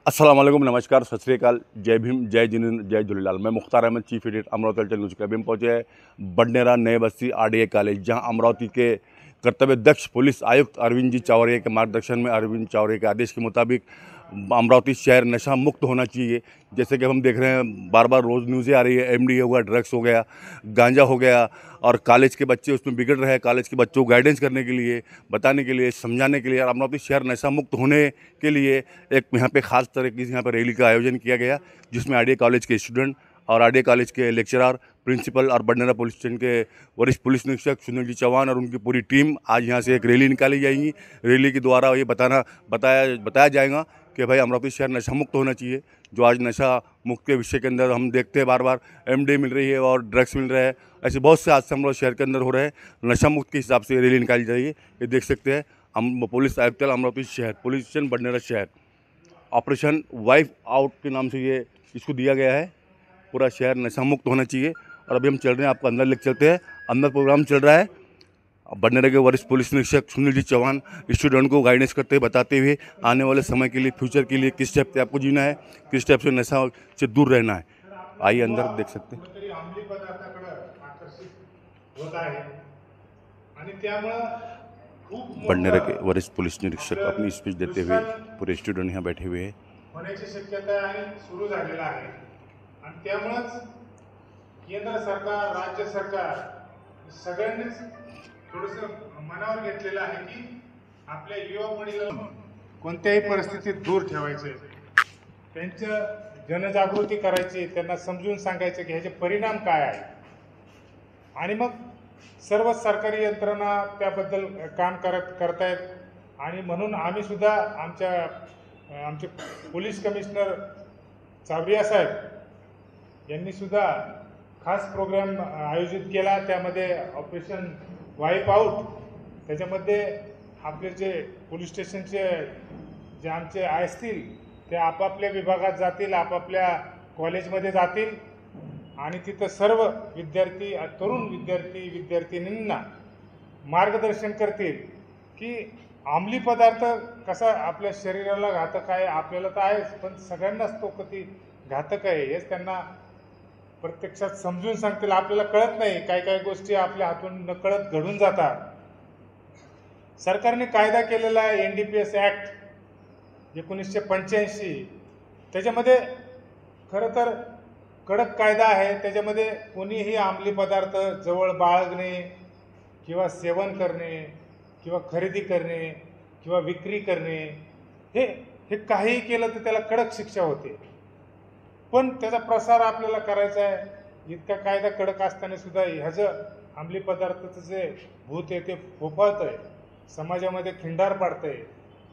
अस्सलाम वालेकुम, नमस्कार, सत श्री अकाल, जय भीम, जय जिनेंद्र, जय झूलेलाल। मैं मुख्तार अहमद, चीफ एडिटर अमरावती हलचल न्यूज़ के। अभी हम पहुँचे हैं बडनेरा नए बस्ती आरडीए कॉलेज, जहां अमरावती के कर्तव्य दक्ष पुलिस आयुक्त अरविंद जी चावरिया के मार्गदर्शन में, अरविंद चावरिया के आदेश के मुताबिक अमरावती शहर नशा मुक्त होना चाहिए। जैसे कि हम देख रहे हैं, बार बार रोज़ न्यूज़ें आ रही है, एमडी हो गया, ड्रग्स हो गया, गांजा हो गया, और कॉलेज के बच्चे उसमें बिगड़ रहे हैं। कॉलेज के बच्चों को गाइडेंस करने के लिए, बताने के लिए, समझाने के लिए, और अमरावती शहर नशा मुक्त होने के लिए एक यहाँ पे खास तरह की यहाँ पर रैली का आयोजन किया गया, जिसमें आरडीए कॉलेज के स्टूडेंट और आरडीए कॉलेज के लेक्चरर, प्रिंसिपल और बडनेरा पुलिस स्टेशन के वरिष्ठ पुलिस निरीक्षक सुनील जी चौहान और उनकी पूरी टीम आज यहाँ से एक रैली निकाली जाएगी। रैली के द्वारा ये बताया जाएगा कि भाई अमरावती शहर नशा मुक्त होना चाहिए। जो आज नशा मुक्त के विषय के अंदर हम देखते हैं, बार बार एमडी मिल रही है और ड्रग्स मिल रहा है, ऐसे बहुत से हादसे अमरावती शहर के अंदर हो रहे हैं। नशा मुक्त के हिसाब से रैली निकाली जाएगी। ये देख सकते हैं हम पुलिस आयुक्त अमरावती शहर, पुलिस स्टेशन बडनेरा शहर, ऑपरेशन वाइफ आउट के नाम से ये इसको दिया गया है। पूरा शहर नशा मुक्त होना चाहिए। और अभी हम चल रहे हैं, आपको अंदर लेकर चलते हैं। अंदर प्रोग्राम चल रहा है। बडनेरा के वरिष्ठ पुलिस निरीक्षक सुनील जी चौहान स्टूडेंट को गाइडेंस करते हुए, बताते हुए आने वाले समय के लिए, फ्यूचर के लिए किस टाइप से आपको जीना है, किस टाइप से नशा से दूर रहना है। आइए अंदर देख सकते हैं। अंमली पदार्थाकडे आकर्षित होत आहे आणि त्यामुळं खूप बडनेरा के वरिष्ठ पुलिस निरीक्षक अपनी स्पीच देते हुए, पूरे स्टूडेंट यहाँ बैठे हुए हैं। होण्याची शक्यता आहे सुरू झालेला आहे आणि त्यामुळेच केंद्र सरकार, राज्य सरकार सगळ्यांनीच थोडंसं मनावर घेतलेलं आहे की आपल्या युवा पिढीला कोणत्याही परिस्थितीत दूर ठेवायचे, त्यांचं जनजागृती करायची, त्यांना समजून सांगायचं की ह्याचे परिणाम काय आहे, आणि मग सर्व सरकारी यंत्रणा त्याबद्दल काम करतायत. आणि म्हणून आम्ही सुद्धा आमचे पोलीस कमिशनर चावरिया साहेब यांनी सुद्धा खास प्रोग्राम आयोजित केला. त्यामध्ये ऑपरेशन वाईप आउट, त्याच्यामध्ये आपले जे पोलीस स्टेशनचे जे आमचे असतील ते आपापल्या विभागात जातील, आपापल्या कॉलेजमध्ये जातील आणि तिथं सर्व विद्यार्थी, तरुण विद्यार्थिनींना मार्गदर्शन करतील की अंमली पदार्थ कसा आपल्या शरीराला घातक आहे, आपल्याला तर आहेच, पण सगळ्यांनाच तो किती घातक आहे हेच त्यांना प्रत्यक्षात समजून सांगतील. आपल्याला कळत नाही, काही गोष्टी आपल्या हातून नकळत घडून जातात. सरकारने कायदा केलेला आहे NDPS ॲक्ट 1985, त्याच्यामध्ये खरं तर कडक कायदा आहे. त्याच्यामध्ये कोणीही अंमली पदार्थ जवळ बाळगणे किंवा सेवन करणे किंवा खरेदी करणे किंवा विक्री करणे, हे काहीही केलं तर त्याला कडक शिक्षा होते. पण त्याचा प्रसार आपल्याला करायचा आहे. इतका कायदा कडक असताना सुद्धा ह्याचं अंमली पदार्थाचं जे भूत आहे ते फोफावत आहे, समाजामध्ये खिंडार पाडतं आहे.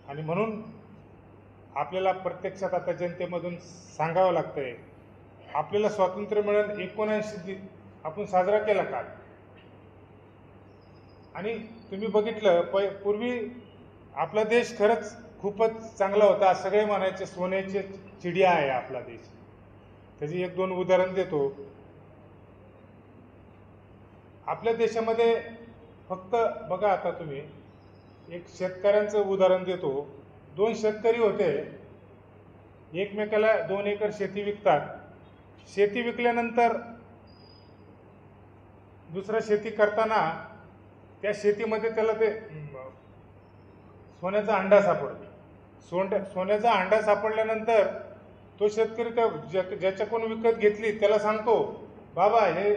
आणि म्हणून आपल्याला प्रत्यक्षात आता जनतेमधून सांगावं लागतं आहे. आपल्याला स्वातंत्र्य मिळून 79 आपण साजरा केला काल, आणि तुम्ही बघितलं पूर्वी आपला देश खरंच खूपच चांगला होता. सगळे म्हणायचे सोन्याची चिडिया आहे आपला देश. त्याची 1-2 उदाहरण देतो. आपल्या देशामध्ये फक्त बघा, आता तुम्ही एक शेतकऱ्यांचं उदाहरण देतो. 2 शेतकरी होते, एकमेकाला 2 एकर शेती विकतात. शेती विकल्यानंतर दुसरा शेती करताना त्या शेतीमध्ये त्याला ते सोन्याचा अंडा सापडतो. सोन्याचा अंडा सापडल्यानंतर तो शेतकरी त्या ज्याच्याकडून विकत घेतली त्याला सांगतो, बाबा हे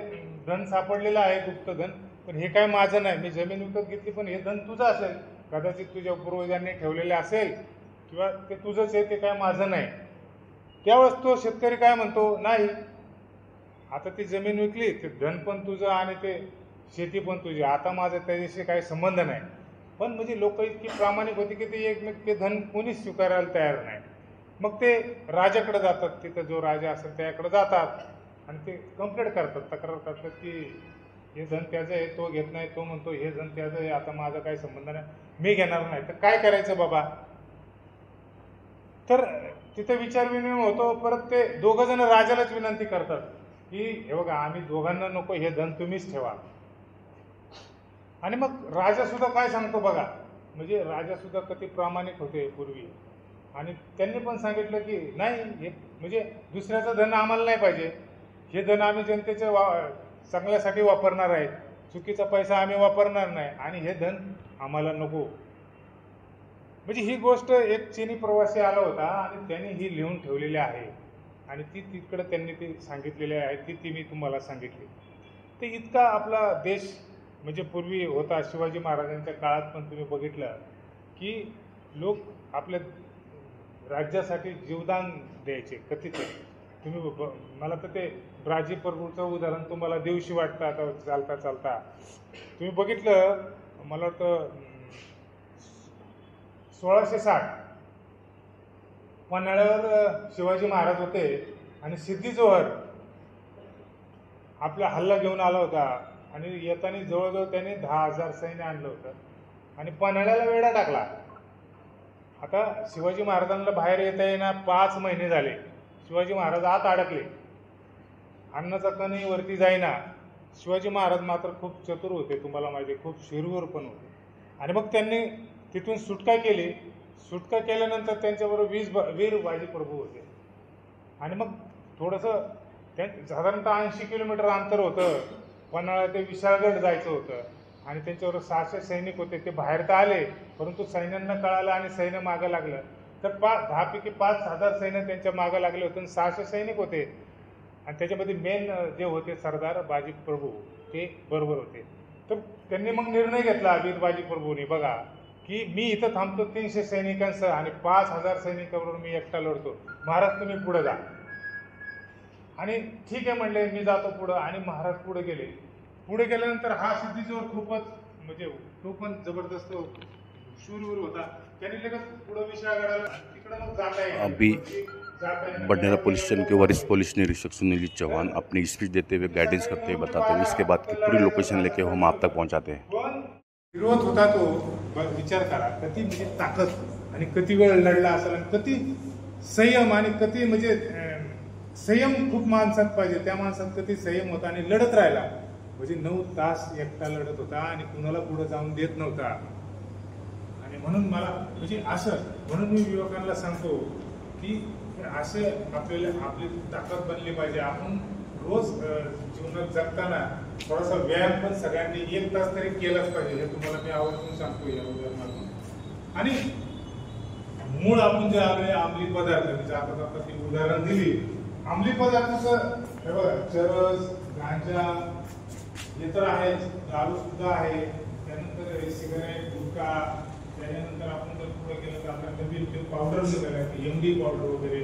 धन सापडलेलं आहे, गुप्त धन, पण हे काय माझं नाही. मी जमीन विकत घेतली, पण हे धन तुझं असेल, कदाचित तुझ्या पूर्वजांनी ठेवलेले असेल किंवा ते तुझंच आहे, ते काय माझं नाही. त्यावेळेस तो शेतकरी काय म्हणतो, नाही, आता ती जमीन विकली, ते धन पण तुझं आणि ते शेती पण तुझी, आता माझा त्याच्याशी काही संबंध नाही. पण म्हणजे लोक इतकी प्रामाणिक होती की ते धन कोणीच स्वीकारायला तयार नाही. मग ते राजाकडे जातात, तिथं जो राजा असेल त्याकडे जातात आणि ते कंप्लेंट करतात, तक्रार करतात की हे धन त्याचं आहे, तो घेत नाही. तो म्हणतो हे धन त्याचं आहे, आता माझा काही संबंध नाही, मी घेणार नाही. तर काय करायचं बाबा? तर तिथे विचारविनिमय होतो. परत ते दोघं जण राजालाच विनंती करतात की हे बघा, आम्ही दोघांना नको, हे धन तुम्हीच ठेवा. आणि मग राजा सुद्धा काय सांगतो बघा, म्हणजे राजा सुद्धा किती प्रामाणिक होते पूर्वी. आणि त्यांनी पण सांगितलं की नाही, हे म्हणजे दुसऱ्याचं धन आम्हाला नाही पाहिजे, हे धन आम्ही जनतेच्या चांगल्यासाठी वापरणार आहे, चुकीचा पैसा आम्ही वापरणार नाही आणि हे धन आम्हाला नको. म्हणजे ही गोष्ट एक चीनी प्रवासी आला होता आणि त्यांनी ही लिहून ठेवलेली आहे आणि ती तिकडे त्यांनी ती सांगितलेली आहे, ती मी तुम्हाला सांगितली. ते इतका आपला देश म्हणजे पूर्वी होता, शिवाजी महाराजांच्या काळात पण तुम्ही बघितलं की लोक आपल्या राज्यासाठी जीवदान द्यायचे कथित. तुम्ही मला तर ते ब्राजी प्रभूचं उदाहरण तुम्हाला देऊशी वाटतं आता चालता चालता. तुम्ही बघितलं, मला वाटतं 1660 पन्हाळ्यावर शिवाजी महाराज होते आणि सिद्धी जोहर आपला हल्ला घेऊन आला होता आणि येताना जवळजवळ त्याने 10,000 सैन्य आणलं होतं आणि पन्हाळ्याला वेढा टाकला. आता शिवाजी महाराजांना बाहेर येता येईना, 5 महिने झाले. शिवाजी महाराज आत अडकले, अन्नाचा कणही वरती जाईना. शिवाजी महाराज मात्र खूप चतुर होते, तुम्हाला माहिती, खूप शूरवीर पण होते. आणि मग त्यांनी तिथून सुटका केली. सुटका केल्यानंतर त्यांच्याबरोबर वीर बाजी प्रभू होते आणि मग थोडंसं साधारणतः 80 किलोमीटर अंतर होतं. पन्हाळा ते विशाळगड जायचं होतं आणि त्यांच्यावर 600 सैनिक होते. ते बाहेर तर आले, परंतु सैन्यांना कळालं आणि सैन्य मागं लागलं. तर 10 पैकी 5,000 सैन्य त्यांच्या मागं लागले होते आणि 600 सैनिक होते आणि त्याच्यामध्ये मेन जे होते सरदार बाजी प्रभू ते बरोबर होते. तर त्यांनी मग निर्णय घेतला वीर बाजी प्रभूंनी, बघा की मी इथं थांबतो 300 सैनिकांसह आणि 5,000 सैनिकांबरोबर मी एकटा लढतो, महाराज तुम्ही पुढे जा. आणि ठीक आहे म्हणले, मी जातो पुढं. आणि महाराज पुढे गेले. पुढे गेल्यानंतर हा सिद्धीजोहर खूपच म्हणजे तो पण जबरदस्त शूरवीर होता. त्यांनी लगेच पुढे विशाळगडाला तिकडे मग अभी बडनेरा पुलिस स्टेशन के वरिष्ठ पुलिस निरीक्षक सुनील चौहान अपनी स्पीच देते हुए गाइडेंस करते हुए बताते हुए इसके बाद की पूरी लोकेशन लेके हम आप तक पहुंचाते हैं. पण विरोध होता तो विचार करा, कधी म्हणजे ताकद आणि किती वेळ लढला असेल, कधी संयम आणि कधी म्हणजे संयम खूप माणसात पाहिजे. त्या माणसात कधी संयम होता आणि लढत राहिला. म्हणजे 9 तास एकटा लढत होता आणि कुणाला पुढे जाऊन देत नव्हता. आणि म्हणून मला म्हणजे असं म्हणून मी युवकांना सांगतो की असे आपल्याला आपली ताकद बनली पाहिजे. आपण रोज जीवनात जगताना थोडासा व्यायाम पण सगळ्यांनी 1 तास तरी केलाच पाहिजे, हे तुम्हाला मी आवर्जून सांगतो या उदाहरणातून. आणि मूळ आपण जे आलोय अंमली पदार्थ, म्हणजे आता ती उदाहरण दिली, अंमली पदार्थाचं हे बघा, चरस, गांजा हे तर आहेच, दारू सुद्धा आहे, त्यानंतर सिगारेट, गुटखा, त्याच्यानंतर आपण जर पुढे गेलं तर आपल्या नवीन पावडर निघाल्या, MD पावडर वगैरे,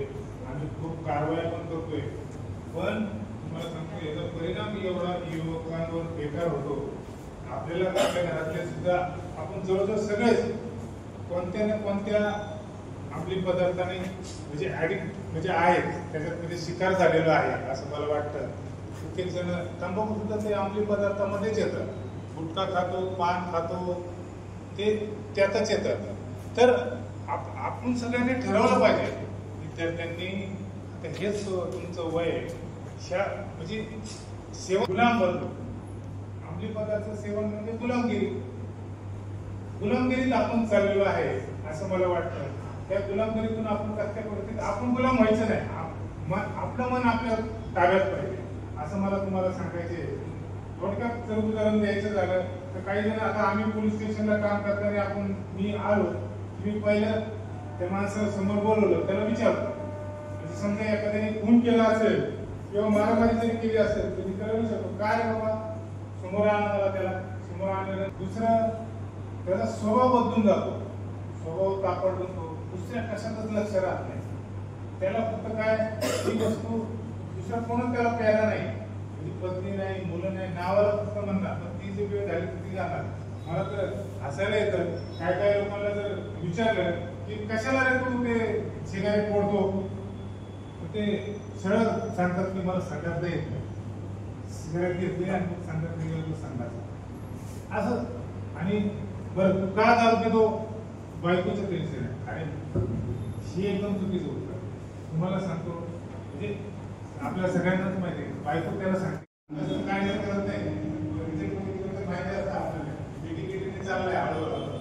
आम्ही खूप कारवाया पण करतोय. पण तुम्हाला सांगतो याचा परिणाम एवढा युवकांवर बेकार होतो. आपल्याला आपल्या घरातले सुद्धा आपण जवळजवळ सगळेच कोणत्या ना कोणत्या अंमली पदार्थाने म्हणजे ॲडिक्ट म्हणजे आहेत, त्याच्यात शिकार झालेला आहे असं मला वाटतं. प्रत्येक जण तंबाखू सुद्धा ते अंमली पदार्थामध्येच येतं. गुटखा खातो, पान खातो, ते त्यातच येतं. तर आपण सगळ्यांनी ठरवलं पाहिजे. विद्यार्थ्यांनी आता हेच तुमचं वय म्हणजे सेवन गुलाम बनतो. अंमली पदार्थ सेवन म्हणजे गुलामगिरी. गुलामगिरीत आपण चाललेलो आहे असं मला वाटतं. त्या गुलामगिरीतून आपण कसल्या परिस्थितीत आपण गुलाम व्हायचं नाही. आपलं मन आपल्या ताब्यात पाहिजे असं मला तुम्हाला सांगायचे. थोडक्यात जर उदाहरण द्यायचं झालं तर काही जण आता आम्ही पोलीस स्टेशनला काम करताना मी आलो, मी पहिलं त्या माणसाला समोर बोलवलं, त्याला विचारतो. म्हणजे समजा एखाद्याने खून केला असेल किंवा मारामारी जरी केली असेल तर मी त्याला विचारतो, काय बाबा समोर आणला, त्याला समोर आणलं. दुसरं त्याचा स्वभाव बदलून जातो, स्वभाव तापड बनतो, दुसऱ्या कशातच लक्ष राहत नाही. त्याला फक्त काय ही वस्तू दुसरा कोणच त्याला प्यायला नाही, म्हणजे पत्नी नाही, मुलं नाही, नावाला फक्त म्हणणार, पण ती जी वेळ झाली ती जाणार. मला तर हसायला येतं. काय काय लोकांना जर विचारलं की कशाला रे तू ते सिगारेट फोडतो, ते सरळ सांगतात की मला सांगता येत नाही, सिगारेट घेतली आणि सांगत नाही तू सांगायचं असं. आणि बरं तू का दारू पितो, बायकोचं टेन्शन आहे, आणि ही एकदम चुकीचं होतं. तुम्हाला सांगतो म्हणजे आपल्या सगळ्यांनाच माहिती आहे, बायको त्याला सांगते काय नाही करत नाही, माहिती असतं आपल्याला चाललंय हळूहळू.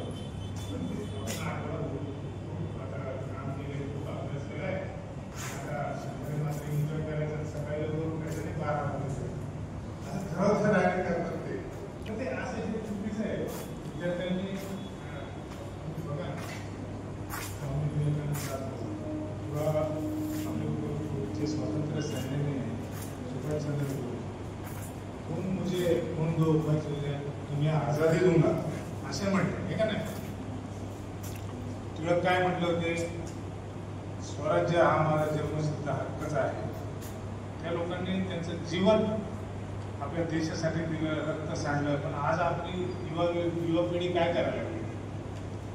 टिळक काय म्हटलं होते, स्वराज्य हा माझा जन्मसिद्ध हक्कच आहे. त्या लोकांनी त्यांचं जीवन आपल्या देशासाठी दिलं, रक्त सांडलं. पण आज आपली युवा पिढी काय करायला लागली,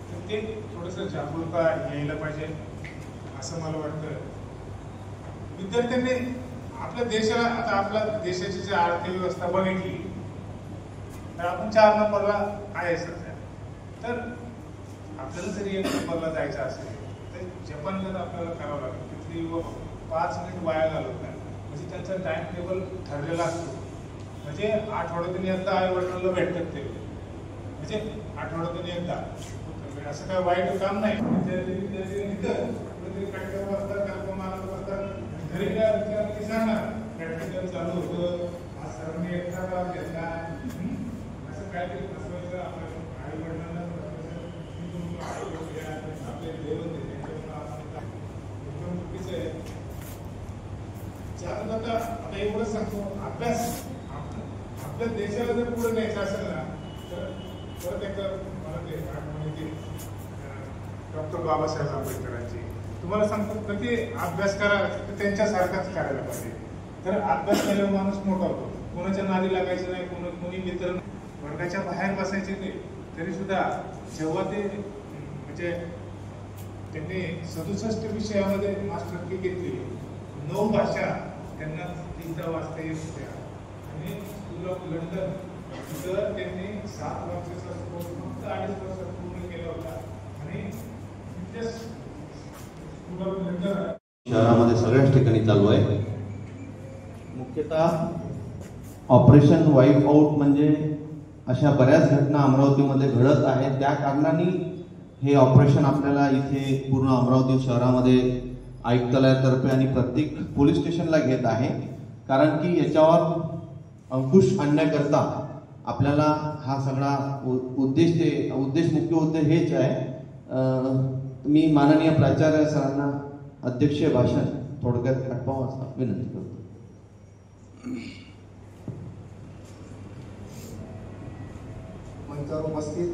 तर ते थोडंसं जागरूकता यायला पाहिजे असं मला वाटतं. विद्यार्थ्यांनी आपल्या देशाला, आता आपल्या देशाची जी अर्थव्यवस्था बघितली तर आपण 4 नंबरला आहे सध्या. तर आपल्याला जरी 1 नंबरला जायचं असेल तर जपानला आपल्याला करावं लागेल. तिथली युवक 5 मिनिट वाया घालवतात, म्हणजे त्यांचा टाइम टेबल ठरलेला असतो. म्हणजे आठवड्यातून एकदा आई वडिलांना भेटतात ते, म्हणजे आठवड्यातून एकदा. असं काय वाईट काम नाही. कुठेतरी प्रॅक्टिकल बसतात, कार्यक्रमाला बसतात, घरी काय विचार सांगणार प्रॅक्टिकल चालू होतं, आज सरांनी एक्स्ट्रा क्लास घेतला, असं काहीतरी बसवायचं. आपल्या आई वडिलांना आपले देवत चुकीचं आहे. त्यानंतर आता एवढंच सांगतो, अभ्यास आपल्या देशाला जर पुढे न्यायचं असेल ना, तर परत एकदा मला ते आठवण येते डॉक्टर बाबासाहेब आंबेडकरांची. तुम्हाला सांगतो कधी अभ्यास करा तर त्यांच्यासारखाच करायला पाहिजे. तर अभ्यास केल्यावर माणूस मोठा होतो. कोणाच्या नादी लागायचं नाही, कोणी मित्र वर्गाच्या बाहेर बसायचे ते, तरी सुद्धा जेव्हा ते म्हणजे त्यांनी 67 विषयामध्ये मास्टरकी घेतली, 9 भाषा त्यांना लिहिता वाचता येत होत्या. आणि स्कूल ऑफ लंडन तिथं त्यांनी 7 वर्षाचा कोर्स फक्त 2.5 वर्षात पूर्ण केला होता. आणि स्कूल ऑफ लंडन शहरामध्ये सगळ्याच ठिकाणी चालू आहे. मुख्यतः ऑपरेशन वाईप आउट म्हणजे अशा बऱ्याच घटना अमरावतीमध्ये घडत आहेत. त्या कारणाने हे ऑपरेशन आपल्याला इथे पूर्ण अमरावती शहरामध्ये आयुक्तालयातर्फे आणि प्रत्येक पोलीस स्टेशनला घेत आहे. कारण की याच्यावर अंकुश आणण्याकरता आपल्याला हा सगळा मुख्य उद्देश हेच आहे. मी माननीय प्राचार्य सरांना अध्यक्षीय भाषण थोडक्यात आठवावं असं विनंती करतो. मंचावर उपस्थित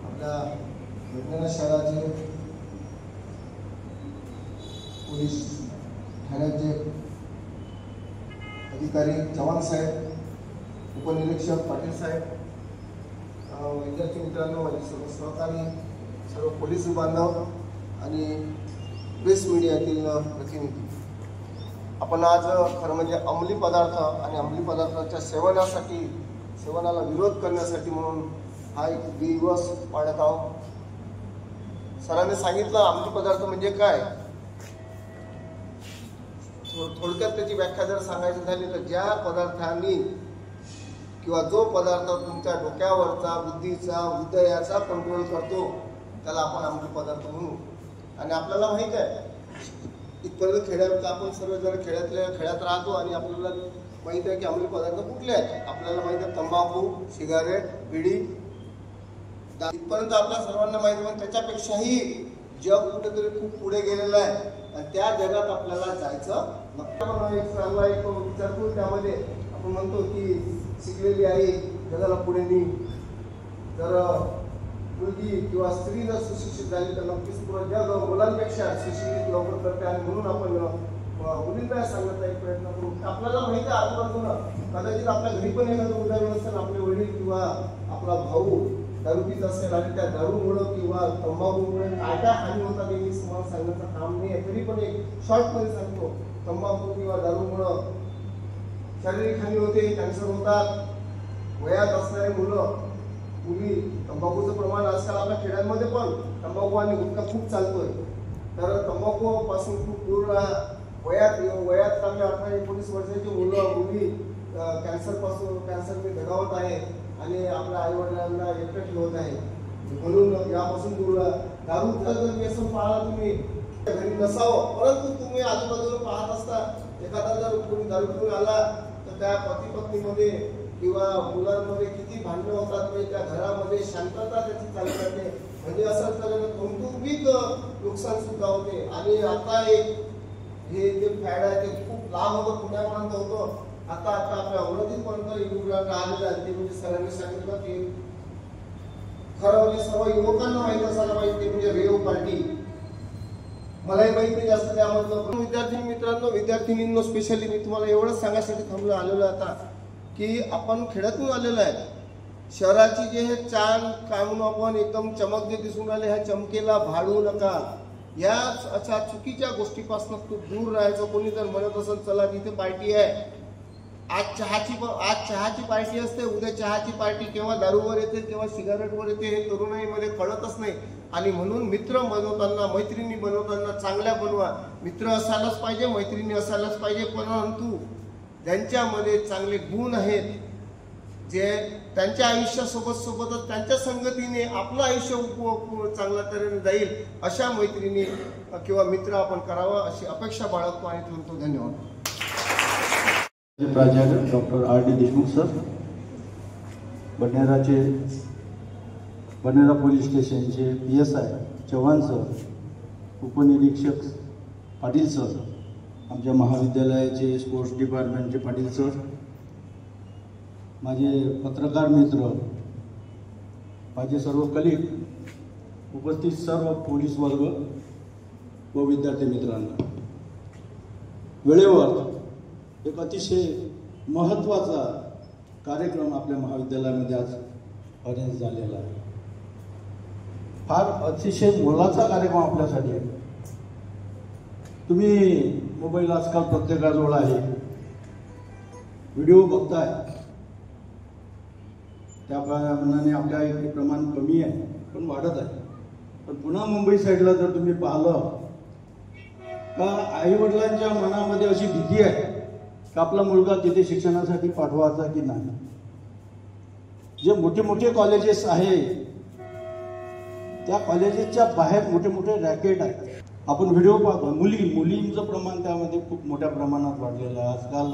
आपल्या बुलढाणा शहराचे पोलीस ठाण्याचे अधिकारी जवान साहेब, उपनिरीक्षक पाटील साहेब, विद्यार्थी मित्रांनो, माझे सर्व सहकारी, सर्व पोलीस बांधव आणि प्रेस मीडियातील प्रतिनिधी, आपण आज खरं म्हणजे अंमली पदार्थ आणि अंमली पदार्थाच्या सेवनाला विरोध करण्यासाठी म्हणून हा एक दिवस पाळत आहोत. सरांनी सांगितलं अंमली पदार्थ म्हणजे काय. थोडक्यात त्याची व्याख्या जर सांगायची झाली तर ज्या पदार्थांनी किंवा जो पदार्थ तुमच्या डोक्यावरचा, बुद्धीचा, हृदयाचा कंट्रोल करतो त्याला आपण अंमली पदार्थ म्हणू. आणि आपल्याला माहित आहे इथपर्यंत खेड्यात आपण सर्वजण खेड्यात राहतो आणि आपल्याला माहित आहे की अंमली पदार्थ कुठले आहेत. आपल्याला माहित आहे तंबाखू, सिगारेट, बिडी, इथपर्यंत आपल्या सर्वांना माहिती आहे. पण त्याच्यापेक्षाही जग कुठेतरी खूप पुढे गेलेलं आहे आणि त्या जगात आपल्याला जायचं. एक चांगला एक विचारतो त्यामध्ये आपण म्हणतो की शिकलेली आई जगाला पुढे नेईल. जर मुलगी किंवा स्त्री जर सुशिक्षित झाली तर नक्कीच पुढे जग मुलांपेक्षा सुशिक्षित लवकर करते. आणि म्हणून आपण मुलींना सांगण्याचा एक प्रयत्न करू. आपल्याला माहिती आहे आजूबाजूला कदाचित आपल्या घरी पण एखादं उदाहरण असेल, आपले वडील किंवा आपला भाऊ दारू पीत असेल आणि त्या दारूमुळं किंवा तंबाखूमुळे काय काय हानी होतात हे मी तुम्हाला सांगण्याचं काम नाही आहे. तरी पण एक शॉर्टमध्ये सांगतो, तंबाखू किंवा दारूमुळं शारीरिक हानी होते, कॅन्सर होतात. वयात असणारे मुली, तंबाखूचं प्रमाण आजकाल आपल्या खेड्यांमध्ये पण तंबाखू आणि गुटखा खूप चालतोय. तर तंबाखू पासून खूप दूर राहा. वयात चांगल्या 18-19 वर्षाची मुली कॅन्सरने दगावत आहे आणि आपल्या आई वडिलांना एकटे होत आहे. म्हणून यापासून दूर राहा. दारूचा जर व्यसन पाळला तुम्ही घरी नसावं, परंतु तुम्ही आजूबाजूला पाहत असता एखादा जर कोणी दारू पिऊन आला तर त्या पती पत्नीमध्ये किंवा मुलांमध्ये किती भांडणं होतात. म्हणजे त्या घरामध्ये शांतता त्याची चालू राहते. म्हणजे असं तर कौटुंबिक नुकसान सुद्धा होते. आणि आता हे जे फॅड आहे ते खूप लांब होतं, पुण्यापर्यंत होतं. आता आपल्या अमरावतीपर्यंत युवकांना आलेलं आहे. ते म्हणजे सरांनी सांगितलं की खरं म्हणजे सर्व युवकांना माहीत असायला पाहिजे ते म्हणजे रेव पार्टी मलाही माहिती नाही जास्त त्यामधलं, पण विद्यार्थी मित्रांनो, विद्यार्थिनींनो, स्पेशली मी तुम्हाला एवढंच सांगायसाठी थांबलो आलेलो आता की आपण खेड्यातून आलेलो आहे. शहराची जे हे छान काम आपण एकदम चमक जे दिसून आले, ह्या चमकेला भाडू नका. या अशा चुकीच्या गोष्टीपासून खूप दूर राहायचं. कोणी जर म्हणत असेल चला तिथे पार्टी आहे, आज चहाची पार्टी असते, उद्या चहाची पार्टी केव्हा दारूवर येते केव्हा सिगारेटवर येते हे तरुणाईमध्ये कळतच नाही. आणि म्हणून मित्र बनवताना, मैत्रिणी बनवताना चांगल्या बनवा. मित्र असायलाच पाहिजे, मैत्रिणी असायलाच पाहिजे, परंतु ज्यांच्यामध्ये चांगले गुण आहेत, जे त्यांच्या आयुष्यासोबतच त्यांच्या संगतीने आपलं आयुष्य चांगल्या तऱ्हेने जाईल, अशा मैत्रिणी किंवा मित्र आपण करावा अशी अपेक्षा बाळगतो आणि थांबतो. धन्यवाद. प्राचार्य doctor R D Deshmukh sir, Badnera police स्टेशनचे PSI चव्हाण सर, उपनिरीक्षक पाटील सर, आमच्या महाविद्यालयाचे स्पोर्ट्स डिपार्टमेंटचे पाटील सर, माझे पत्रकार मित्र, माझे सर्व कलीग, उपस्थित सर्व पोलीस वर्ग व विद्यार्थी मित्रांना, वेळेवर एक अतिशय महत्त्वाचा कार्यक्रम आपल्या महाविद्यालयामध्ये आज अरेंज झालेला आहे. फार अतिशय मोलाचा कार्यक्रम आपल्यासाठी आहे. तुम्ही मोबाईल आजकाल प्रत्येकाजवळ आहे, व्हिडिओ बघताय, त्या प्रमाणाने आपल्या इथे प्रमाण कमी आहे पण वाढत आहे. पण पुन्हा मुंबई साईडला जर तुम्ही पाहिलं का आईवडिलांच्या मनामध्ये अशी भीती आहे का आपला मुलगा तिथे शिक्षणासाठी पाठवायचा की नाही. जे मोठे मोठे कॉलेजेस आहे त्या कॉलेजेसच्या बाहेर मोठे मोठे रॅकेट आहेत. आपण व्हिडिओ पाहतो, मुलींचं प्रमाण त्यामध्ये खूप मोठ्या प्रमाणात वाढलेलं आहे. आजकाल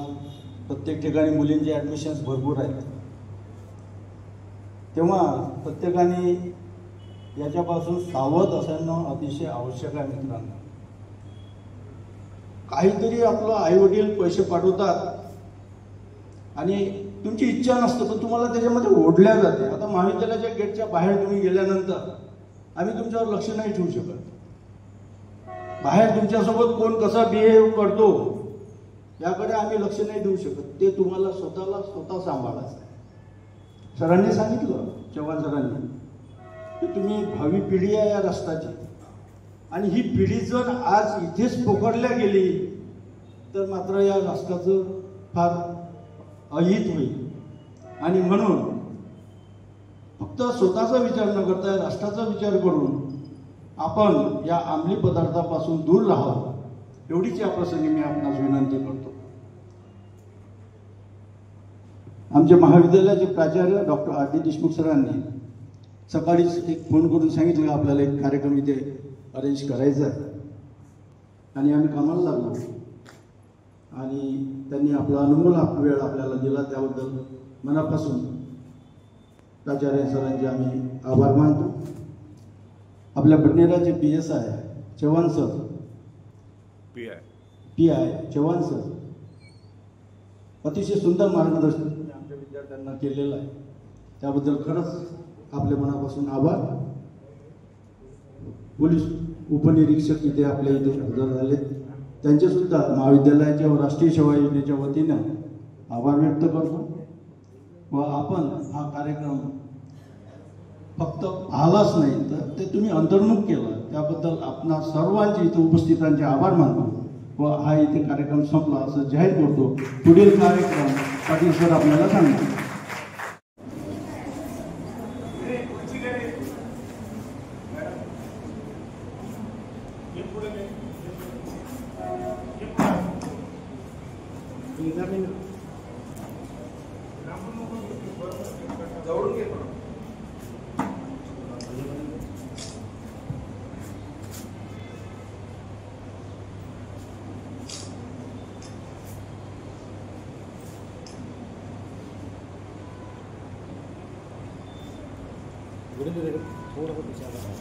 प्रत्येक ठिकाणी मुलींचे ॲडमिशन्स भरपूर आहेत. तेव्हा प्रत्येकाने याच्यापासून सावध असणं अतिशय आवश्यक आहे. मित्रांनो, काहीतरी आपलं आईवडील पैसे पाठवतात आणि तुमची इच्छा नसते पण तुम्हाला त्याच्यामध्ये ओढल्या जाते. आता महाविद्यालयाच्या गेटच्या बाहेर तुम्ही गेल्यानंतर आम्ही तुमच्यावर लक्ष नाही ठेवू शकत. बाहेर तुमच्यासोबत कोण कसा बिहेव करतो याकडे आम्ही लक्ष नाही देऊ शकत. ते तुम्हाला स्वतः सांभाळायचं. सरांनी सांगितलं, चव्हाण सरांनी, की तुम्ही भावी पिढी आहे या राष्ट्राची, आणि ही पिढी जर आज इथेच पोखरल्या गेली तर मात्र या राष्ट्राचं फार अहित होईल. आणि म्हणून फक्त स्वतःचा विचार न करता राष्ट्राचा विचार करून आपण या अंमली पदार्थापासून दूर राहावं, एवढीच या प्रसंगी मी आपणास विनंती करतो. आमच्या महाविद्यालयाचे प्राचार्य डॉक्टर आर डी देशमुख सरांनी सकाळीच एक फोन करून सांगितलं आपल्याला एक कार्यक्रम इथे अरेंज करायचा आहे, आणि आम्ही कामाला लागलो. आणि त्यांनी आपला अनमोल वेळ आपल्याला दिला, त्याबद्दल मनापासून प्राचार्य सरांचे आम्ही आभार मानतो. आपल्या बडनेराचे PSI Chavan sir, PI Chavan sir, अतिशय सुंदर मार्गदर्शन आमच्या विद्यार्थ्यांना केलेलं आहे. त्याबद्दल खरंच आपल्या मनापासून आभार. पोलीस उपनिरीक्षक इथे आपल्या इथे हजर झाले, त्यांचे सुद्धा महाविद्यालयाच्या व राष्ट्रीय सेवा योजनेच्या वतीनं आभार व्यक्त करतो. व आपण हा कार्यक्रम फक्त पाहिलाच नाही तर ते तुम्ही अंतर्मुख केला, त्याबद्दल आपणा सर्वांचे इथे उपस्थितांचे आभार मानतो. व हा इथे कार्यक्रम संपला असं जाहीर करतो. पुढील कार्यक्रम पाटील सर आपल्याला सांगतो. थोड़ा सा पीछे आ रहा है।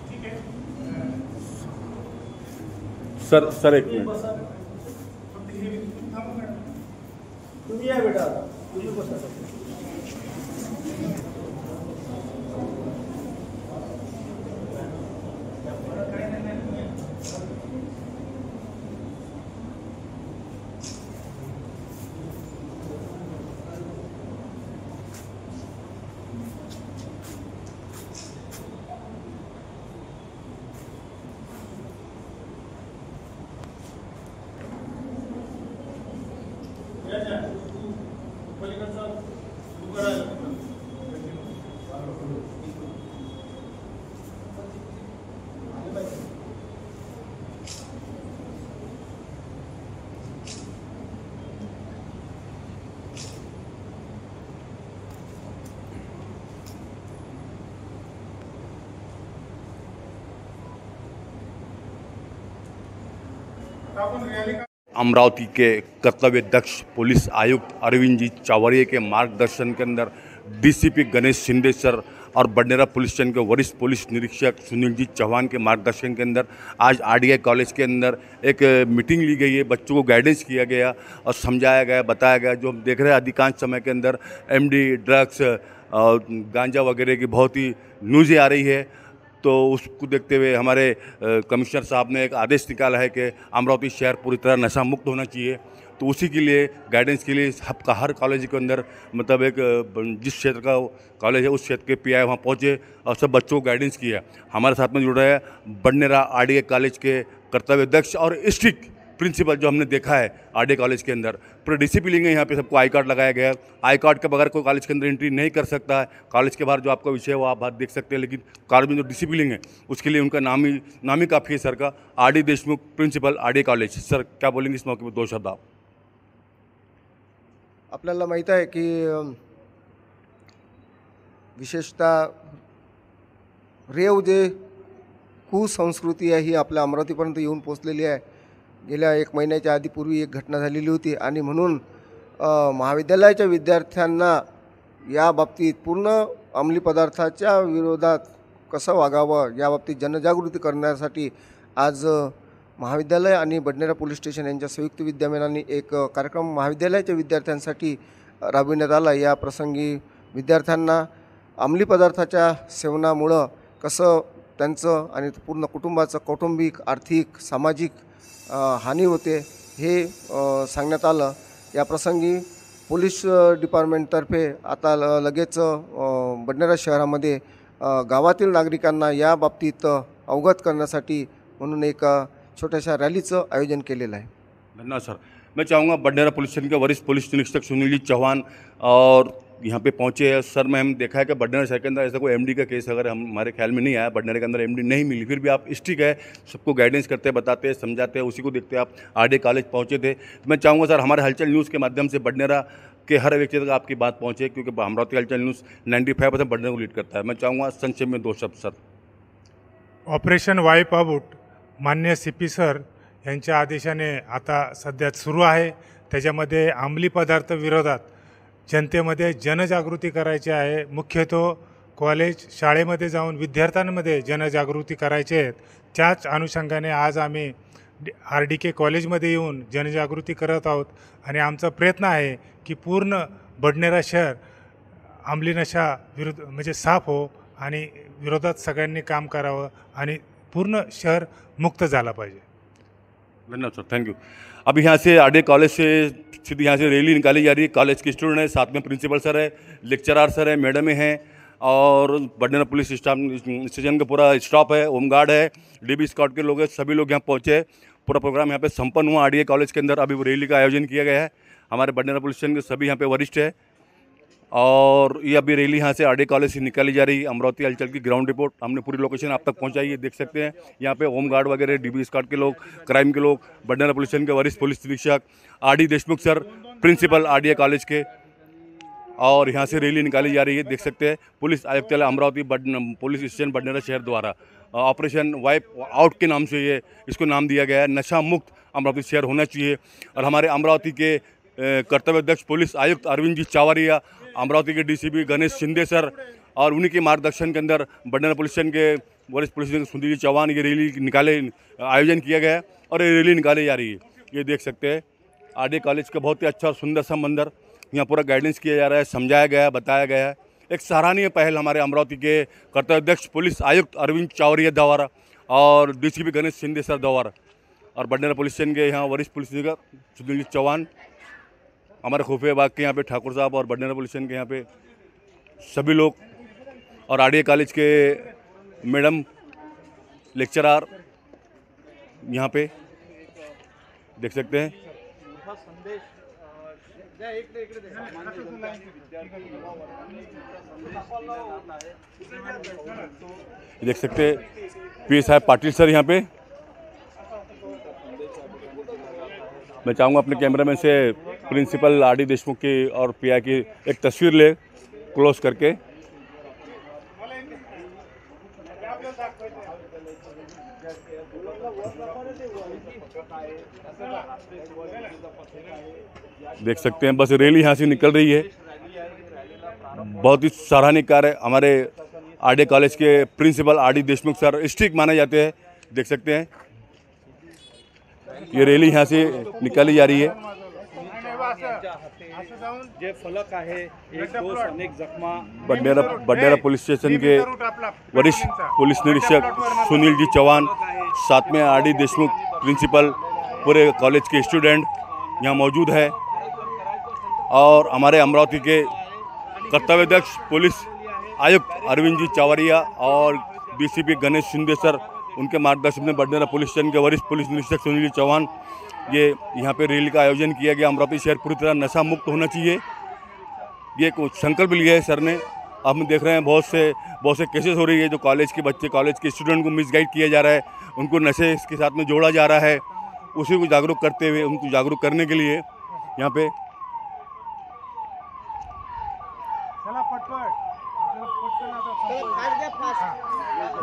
ठीक है. सर एक मिनिट. तुम्ही या बेटा आता. तुम्ही बसा. आपण रॅली अमरावती के कर्तव्य दक्ष पुलिस आयुक्त अरविंद जी चावरिया के मार्गदर्शन के अंदर डीसीपी गणेश शिंदे सर और बडनेरा पुलिस स्टेशन के वरिष्ठ पुलिस निरीक्षक सुनील जी चौहान के मार्गदर्शन के अंदर आज आरडीआई कॉलेज के अंदर एक मीटिंग ली गई है. बच्चों को गाइडेंस किया गया और समझाया गया, बताया गया. जो हम देख रहे हैं अधिकांश समय के अंदर एमडी, ड्रग्स और गांजा वगैरह की बहुत ही न्यूज़ें आ रही है. तो उसको देखते हुए हमारे कमिश्नर साहब ने एक आदेश निकाला है कि अमरावती शहर पूरी तरह नशा मुक्त होना चाहिए. तो उसी के लिए गाइडेंस के लिए हर कॉलेज के अंदर मतलब एक जिस क्षेत्र का कॉलेज है उस क्षेत्र के पीआई वहाँ पहुँचे और सब बच्चों को गाइडेंस किया. हमारे साथ में जुड़ रहे हैं बडनेरा आरडीआई कॉलेज के कर्तव्य दक्ष और स्ट्रिक्ट प्रिंसिपल जो हमने देखा है आरडीआई कॉलेज के अंदर. पूरा डिसिप्लिन है यहाँ पे. सबको आई कार्ड लगाया गया है. आई कार्ड के बगैर कोई कॉलेज के अंदर एंट्री नहीं कर सकता है. कॉलेज के बाहर जो आपका विषय है वो आप बात देख सकते हैं, लेकिन कॉलेज में जो डिसिप्लिन है उसके लिए उनका नाम ही काफ़ी है सर का. RD Deshmukh principal RDI college. Sir क्या बोलेंगे इस मौके पर, 2 शब्द आप. आपल्याला माहीत आहे की विशेषतः रेव जे कुसंस्कृती आहे ही आपल्या अमरावतीपर्यंत येऊन पोचलेली आहे. गेल्या 1 महिन्याच्या आधीपूर्वी एक घटना झालेली होती आणि म्हणून महाविद्यालयाच्या विद्यार्थ्यांना या बाबतीत पूर्ण अंमली पदार्थाच्या विरोधात कसं वागावं याबाबतीत जनजागृती करण्यासाठी आज महाविद्यालय आणि बडनेरा पोलीस स्टेशन यांच्या संयुक्त विद्यमानाने एक कार्यक्रम महाविद्यालयाच्या विद्यार्थ्यांसाठी राबविण्यात आला. या प्रसंगी विद्यार्थ्यांना अंमली पदार्थाच्या सेवनामुळं कसं त्यांचं आणि पूर्ण कुटुंबाचं कौटुंबिक, आर्थिक, सामाजिक हानी होते हे सांगण्यात आलं. या प्रसंगी पोलीस डिपार्टमेंटतर्फे आता लगेच बडनेरा शहरामध्ये गावातील नागरिकांना या बाबतीत अवगत करण्यासाठी म्हणून एक छोट्याशा रॅलीचं आयोजन केलेलं आहे. धन्यवाद सर. मैं चाहूँगा बडनेरा पुलिस स्टेशन के वरिष्ठ पुलिस निरीक्षक सुनील जी चौहान और यहाँ पे पहुँचे हैं. सर मैं हम देखा है कि बडनेरा शहर के अंदर ऐसा कोई एमडी का केस अगर हमारे ख्याल में नहीं आया, बडनेरा के अंदर एमडी नहीं मिली, फिर भी आप स्ट्रिक्ट है, सबको गाइडेंस करते हैं, बताते हैं, समझाते हैं. उसी को देखते आप आरडीआई कॉलेज पहुँचे थे. तो मैं चाहूँगा सर हमारे हलचल न्यूज़ के माध्यम से बडनेरा के हर व्यक्ति तक आपकी बात पहुँचे, क्योंकि अमरावती हलचल न्यूज़ 95% बडनेरा को लीड करता है. मैं चाहूँगा संक्षेप में 2 शब्द सर. ऑपरेशन वाईप आउट माननीय CP सर यांच्या आदेशाने आता सध्या सुरू आहे. त्याच्यामध्ये अंमली पदार्थ विरोधात जनतेमध्ये जनजागृती करायची आहे. मुख्यतः कॉलेज शाळेमध्ये जाऊन विद्यार्थ्यांमध्ये जनजागृती करायची आहे. त्याच अनुषंगाने आज आम्ही RDK कॉलेजमध्ये येऊन जनजागृती करत आहोत आणि आमचा प्रयत्न आहे की पूर्ण बडनेरा शहर अंमली नशा विरुद्ध म्हणजे साफ हो आणि विरोधात सगळ्यांनी काम करावं आणि पूर्ण शहर मुक्त झाला पाहिजे. धन्यवाद सर, थैंक यू. अभी यहाँ से आरडीआई कॉलेज से सीधी यहाँ से रैली निकाली जा रही है. कॉलेज के स्टूडेंट है, साथ में प्रिंसिपल सर है, लेक्चरार सर है, मैडम हैं और बडनेरा पुलिस स्टेशन का पूरा स्टाफ है, होमगार्ड है, DB स्क्वाड के लोग हैं, सभी लोग यहाँ पहुँचे. पूरा प्रोग्राम यहाँ पे संपन्न हुआ आरडीआई कॉलेज के अंदर. अभी रैली का आयोजन किया गया है. हमारे बडनेरा पुलिस स्टेशन के सभी यहाँ पे वरिष्ठ है और ये अभी रैली यहाँ से आरडीआई कॉलेज से निकाली जा रही है. अमरावती हलचल की ग्राउंड रिपोर्ट हमने पूरी लोकेशन आप तक पहुँचाई है, देख सकते हैं. यहाँ पे होम गार्ड वगैरह, DB स्क्वाड के लोग, क्राइम के लोग, बडनेरा पुलिस स्टेशन के वरिष्ठ पुलिस निरीक्षक RD Deshmukh sir, principal RDI college के, और यहाँ से रैली निकाली जा रही है, देख सकते हैं. पुलिस आयुक्तालय अमरावती पुलिस स्टेशन बडनेरा शहर द्वारा ऑपरेशन वाइप आउट के नाम से ये इसको नाम दिया गया है. नशा मुक्त अमरावती शहर होना चाहिए. और हमारे अमरावती के कर्तव्य दक्ष पुलिस आयुक्त अरविंद जी चावरिया, अमरावती के DCP गणेश शिंदे सर और उन्हीं के मार्गदर्शन के अंदर बडनेरा पुलिस स्टेशन के वरिष्ठ पुलिस अधीक्षक सुनील चौहान ये रैली आयोजन किया गया है और ये रैली निकाली जा रही है। ये देख सकते हैं आरडीए कॉलेज का बहुत ही अच्छा और सुंदर सा मंदिर, यहाँ पूरा गाइडेंस किया जा रहा है, समझाया गया है, बताया गया है। एक सराहनीय पहल हमारे अमरावती के कर्तव्याध्यक्ष पुलिस आयुक्त अरविंद चावरिया द्वारा और डीसीपी गणेश शिंदे सर द्वारा और बडनेरा पुलिस स्टेशन के यहाँ वरिष्ठ पुलिस अधीक्षक सुनील चौहान, हमारे खुफिया विभाग के यहाँ पे ठाकुर साहब और बडनेरा पुलिस स्टेशन के यहाँ पे सभी लोग और आरडीए कॉलेज के मैडम लेक्चरर यहाँ पे देख सकते हैं। देख सकते हैं पी साहब पाटिल सर यहाँ पे। मैं चाहूँगा अपने कैमरामैन से प्रिंसिपल आरडी देशमुख की और पीआई की एक तस्वीर ले क्लोज करके। देख सकते हैं बस रैली यहाँ से निकल रही है। बहुत ही सराहनीय कार्य हमारे आरडीए कॉलेज के principal RD Deshmukh sir strict माने जाते हैं। देख सकते हैं ये रैली यहाँ से निकाली जा रही है। जे फलक आहे एक दोष अनेक जखमा। बडनेरा पुलिस स्टेशन के वरिष्ठ पुलिस निरीक्षक सुनील जी चौहान, साथ में आरडी देशमुख प्रिंसिपल, पूरे कॉलेज के स्टूडेंट यहाँ मौजूद है और हमारे अमरावती के कर्तव्याध्यक्ष पुलिस आयुक्त अरविंद जी चावरिया और डीसीपी गणेश शिंदे सर, उनके मार्गदर्शन में बडनेरा पुलिस स्टेशन के वरिष्ठ पुलिस निरीक्षक सुनील जी चौहान ये यहाँ पे रैली का आयोजन किया गया। अमरावती शहर पूरी तरह नशा मुक्त होना चाहिए, ये एक संकल्प लिया है सर ने। अब हम देख रहे हैं बहुत से केसेस हो रही है जो कॉलेज के बच्चे, कॉलेज के स्टूडेंट को मिसगाइड किया जा रहा है, उनको नशे के साथ में जोड़ा जा रहा है। उसी को जागरूक करते हुए, उनको जागरूक करने के लिए यहाँ पे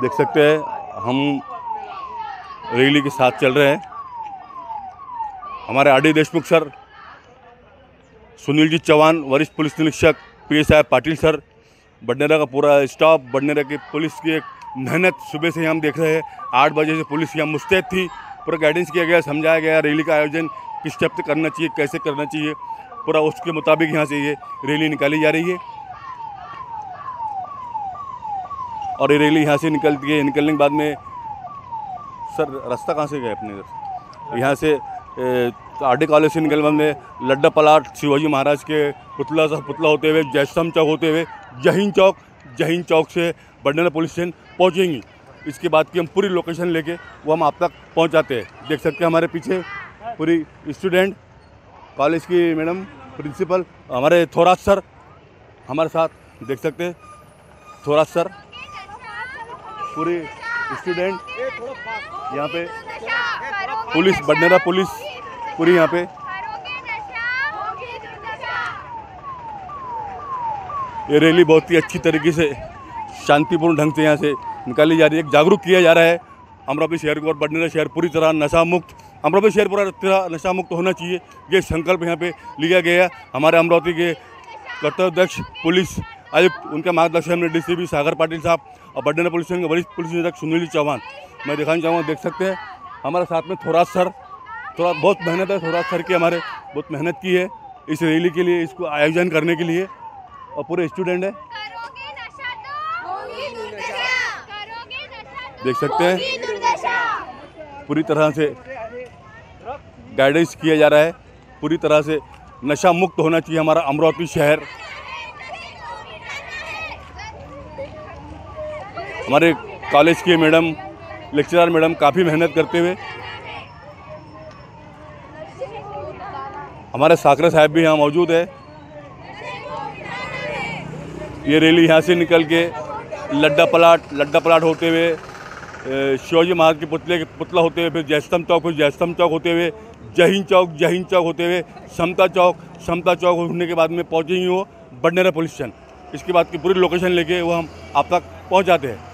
देख सकते हैं हम रैली के साथ चल रहे हैं। हमारे आरडी देशमुख सर, सुनील जी चौहान वरिष्ठ पुलिस निरीक्षक, पीएसआई पाटिल सर, बडनेरा का पूरा स्टाफ, बडनेरा की पुलिस की एक मेहनत सुबह से हम देख रहे हैं। 8 बजे से पुलिस यहाँ मुस्तैद थी, पूरा गाइडेंस किया गया, समझाया गया रैली का आयोजन किस स्टेप से करना चाहिए, कैसे करना चाहिए, पूरा उसके मुताबिक यहाँ से ये रैली निकाली जा रही है। और ये रैली यहाँ से निकलती है, निकलने के बाद में सर रास्ता कहाँ से गए अपने इधर, यहाँ से आरडी कॉलेज से निकलने बाद में लड्डा पलाट शिवाजी महाराज के पुतला होते हुए जयस्तंभ चौक होते हुए जहीन चौक से बडनेरा पुलिस स्टेशन पहुँचेंगी। इसके बाद की हम पूरी लोकेशन लेके वो हम आप तक पहुँचाते हैं। देख सकते हैं हमारे पीछे पूरी स्टूडेंट, कॉलेज की मैडम, प्रिंसिपल, हमारे थोराज सर हमारे साथ, देख सकते हैं थोराज सर, पूरी स्टूडेंट यहाँ पे, पुलिस, बडनेरा पुलिस पूरी यहाँ पे। ये रैली बहुत ही अच्छी तरीके से शांतिपूर्ण ढंग से यहाँ से निकाली जा रही है। जागरूक किया जा रहा है अमरावती शहर को और बडनेरा शहर पूरी तरह नशा मुक्त, अमरावती शहर पूरा तरह नशा मुक्त होना चाहिए, ये संकल्प यहाँ पे लिया गया है। हमारे अमरावती के कर्तव्याध्यक्ष पुलिस आयुक्त, उनके मार्गदर्शन में डीसीपी सागर पाटिल साहब और बडनेरा पुलिस स्टेशन के वरिष्ठ पुलिस निरीक्षक सुनील चौहान। मैं दिखाना चाहूँगा, देख सकते हैं हमारे साथ में थोराज सर, थोड़ा बहुत मेहनत है थोराज सर की, हमारे बहुत मेहनत की है इस रैली के लिए, इसको आयोजन करने के लिए, और पूरे स्टूडेंट है, देख सकते हैं पूरी तरह से गाइडेंस किया जा रहा है, पूरी तरह से नशा मुक्त होना चाहिए हमारा अमरावती शहर। हमारे कॉलेज के मैडम, लेक्चरर मैडम काफ़ी मेहनत करते हुए, हमारे साकरे साहब भी यहाँ मौजूद है। ये रैली यहाँ से निकल के लड्डा पलाट होते हुए शिवाजी महाराज के पुतला होते हुए, फिर जयस्तंभ चौक होते हुए जहीन चौक होते हुए समता चौक होने के बाद में पहुँचेंगे वो बडनेरा पुलिस स्टेशन। इसके बाद की पूरी लोकेशन लेके वो हम आप तक पहुँचाते हैं।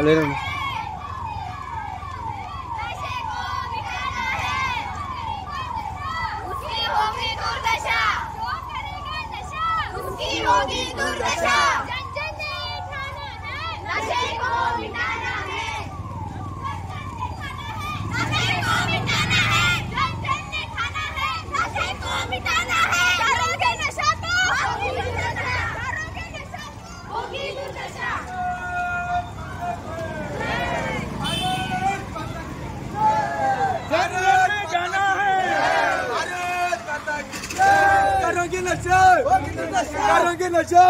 चालू आहे ना. होगी दुर्दशा, जन जन ने ठाना है, नशे को मिटाना है, नशे को मिटाना है, जन जन ने ठाना है, नशे को मिटाना है, करोगे नशा तो होगी दुर्दशा, करोगे नशा तो होगी दुर्दशा। जाना है, करोगे नशा, करोगे नशा।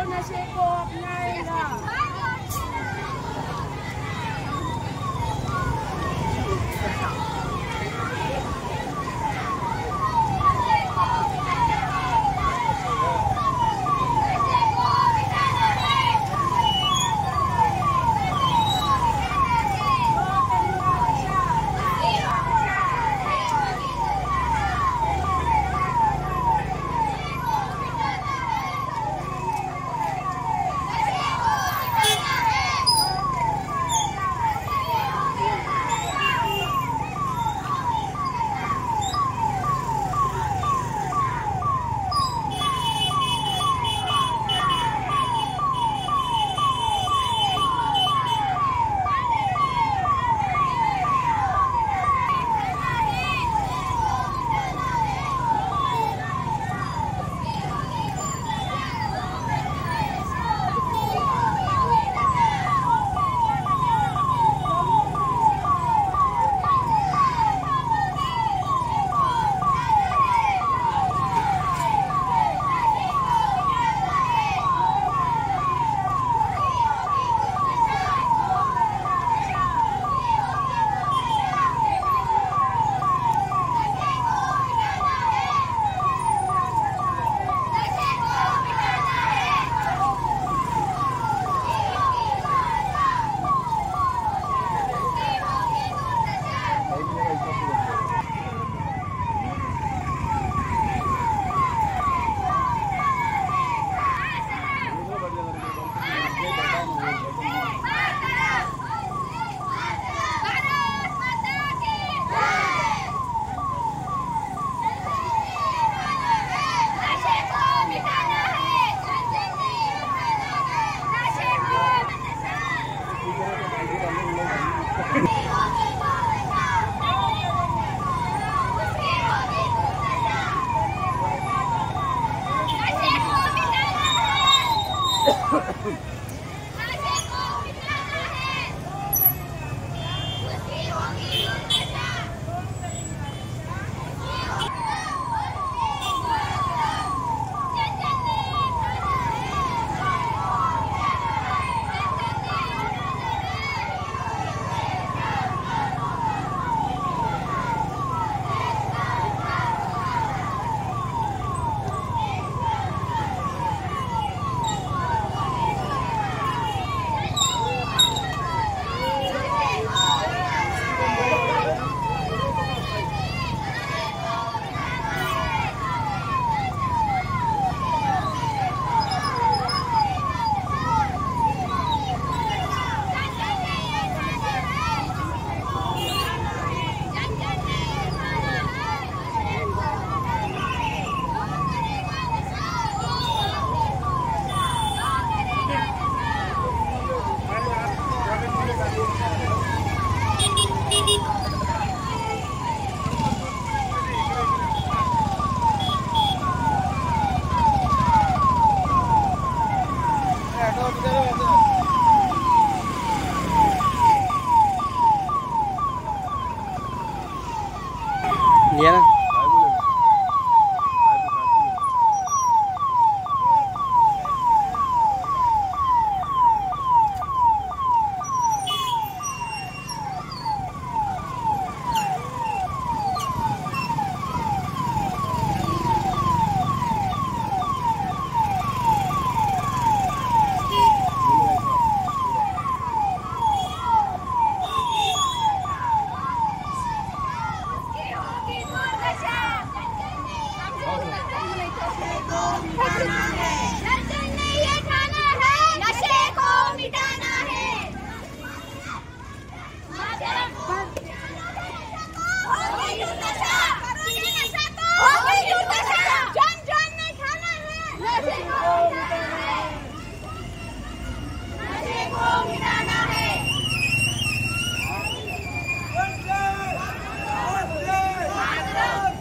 नशे को अपनाएगा।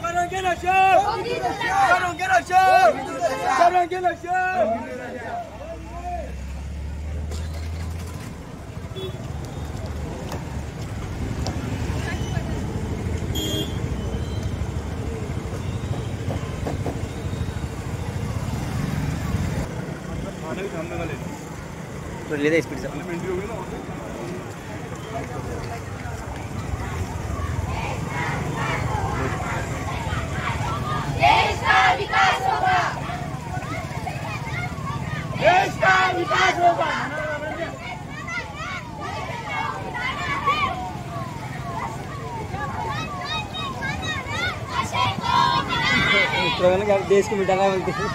करोगे नशा, करोगे नशा, करोगे नशा। ले स्पीड से देश का विकास होगा, देश का विकास होगा। देश को मिटाना बोलते हैं।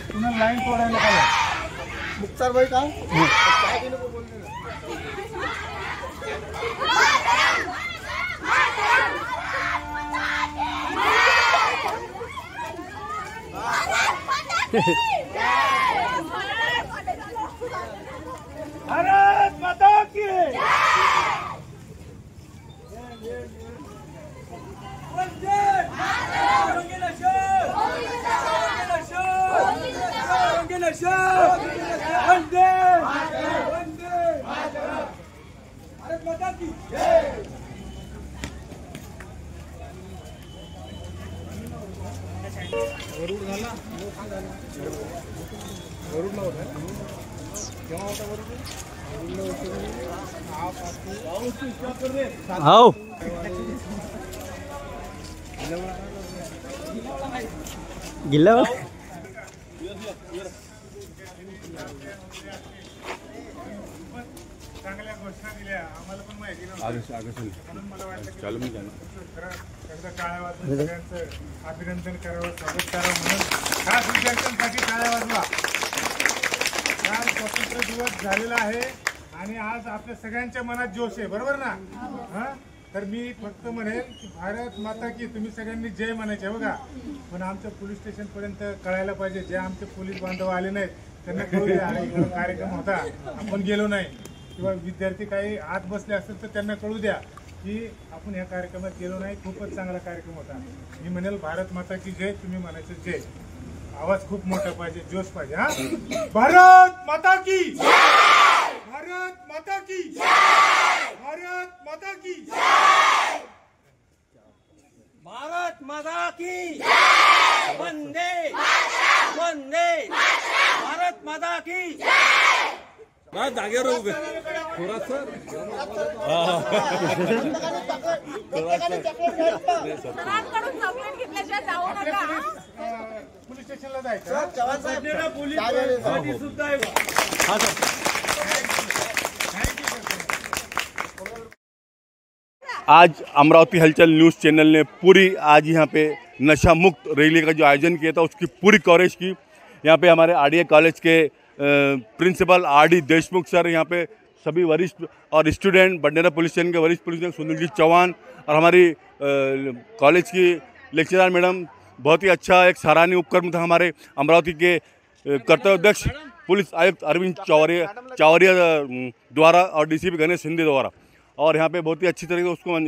पुन्हा लाईन तोडायला पाहिजे मुक्तार भाई का भारत माता की वंदे करोगे नशा, करोगे नशा, करोगे नशा, वंदे वंदे भारत माता की जय। आओ गिल्ला चांगल्या घोषणा दिल्या आम्हाला पण माहिती नव्हती म्हणून मला वाटलं की एकदा टाळ्या वाजवून सगळ्यांचं अभिनंदन करावं, स्वागत करावं म्हणून खास विद्यार्थ्यांसाठी टाळ्या वाजवा। काल स्वातंत्र्य दिवस झालेला आहे आणि आज आपल्या सगळ्यांच्या मनात जोश आहे, बरोबर ना? हा, तर मी फक्त म्हणेल की भारत माता की तुम्ही सगळ्यांनी जय म्हणायचे बघा, पण आमच्या पोलीस स्टेशन पर्यंत कळायला पाहिजे, जे आमचे पोलीस बांधव आले नाहीत त्यांना कळू द्या कार्यक्रम होता आपण गेलो नाही, किंवा विद्यार्थी काही आत बसले असतील तर त्यांना कळू द्या की आपण ह्या कार्यक्रमात गेलो नाही, खूपच चांगला कार्यक्रम होता। मी म्हणेल भारत माता की जय, तुम्ही म्हणायचं जय, आवाज खूप मोठा पाहिजे, जोश पाहिजे। हा, भारत माता की जय, भारत माता की जय, भारत माता की जय, भारत माता की वंदे वंदे भारत माता की जागेवर उभे पोलीस स्टेशनला जायचं पोलीस सुद्धा आहे। Thank you sir. आज अमरावती हलचल न्यूज़ चैनल ने पूरी आज यहाँ पे नशा मुक्त रैली का जो आयोजन किया था उसकी पूरी कवरेज की। यहाँ पे हमारे आरडीए कॉलेज के प्रिंसिपल आरडी देशमुख सर, यहाँ पे सभी वरिष्ठ और स्टूडेंट, बडनेरा पुलिस स्टेशन के वरिष्ठ पुलिस सुनील जी चौहान और हमारी कॉलेज की लेक्चरर मैडम, बहुत ही अच्छा एक सराहनीय उपक्रम था हमारे अमरावती के कर्तव्यदक्ष पुलिस आयुक्त अरविंद चावरिया द्वारा और डीसीपी गणेश सिंधे द्वारा। और यहाँ पे बहुत ही अच्छी तरीके से उसको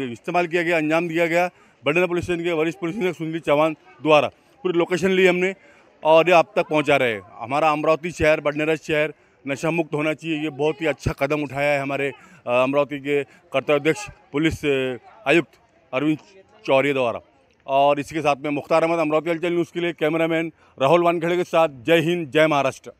इस्तेमाल किया गया, अंजाम दिया गया बडनेरा पुलिस स्टेशन के वरिष्ठ पुलिस अधीक्षक सुनील चौहान द्वारा। पूरी लोकेशन ली हमने और ये आप तक पहुँचा रहे हैं। हमारा अमरावती शहर, बडनेरा शहर नशा मुक्त होना चाहिए, ये बहुत ही अच्छा कदम उठाया है हमारे अमरावती के कर्तव्यदक्ष पुलिस आयुक्त अरविंद चौरिया द्वारा। और इसी के साथ में मुख्तार अहमद, अमरावती हलचल न्यूज़ के लिए कैमरामैन राहुल वानखेड़े के साथ, जय हिंद, जय महाराष्ट्र।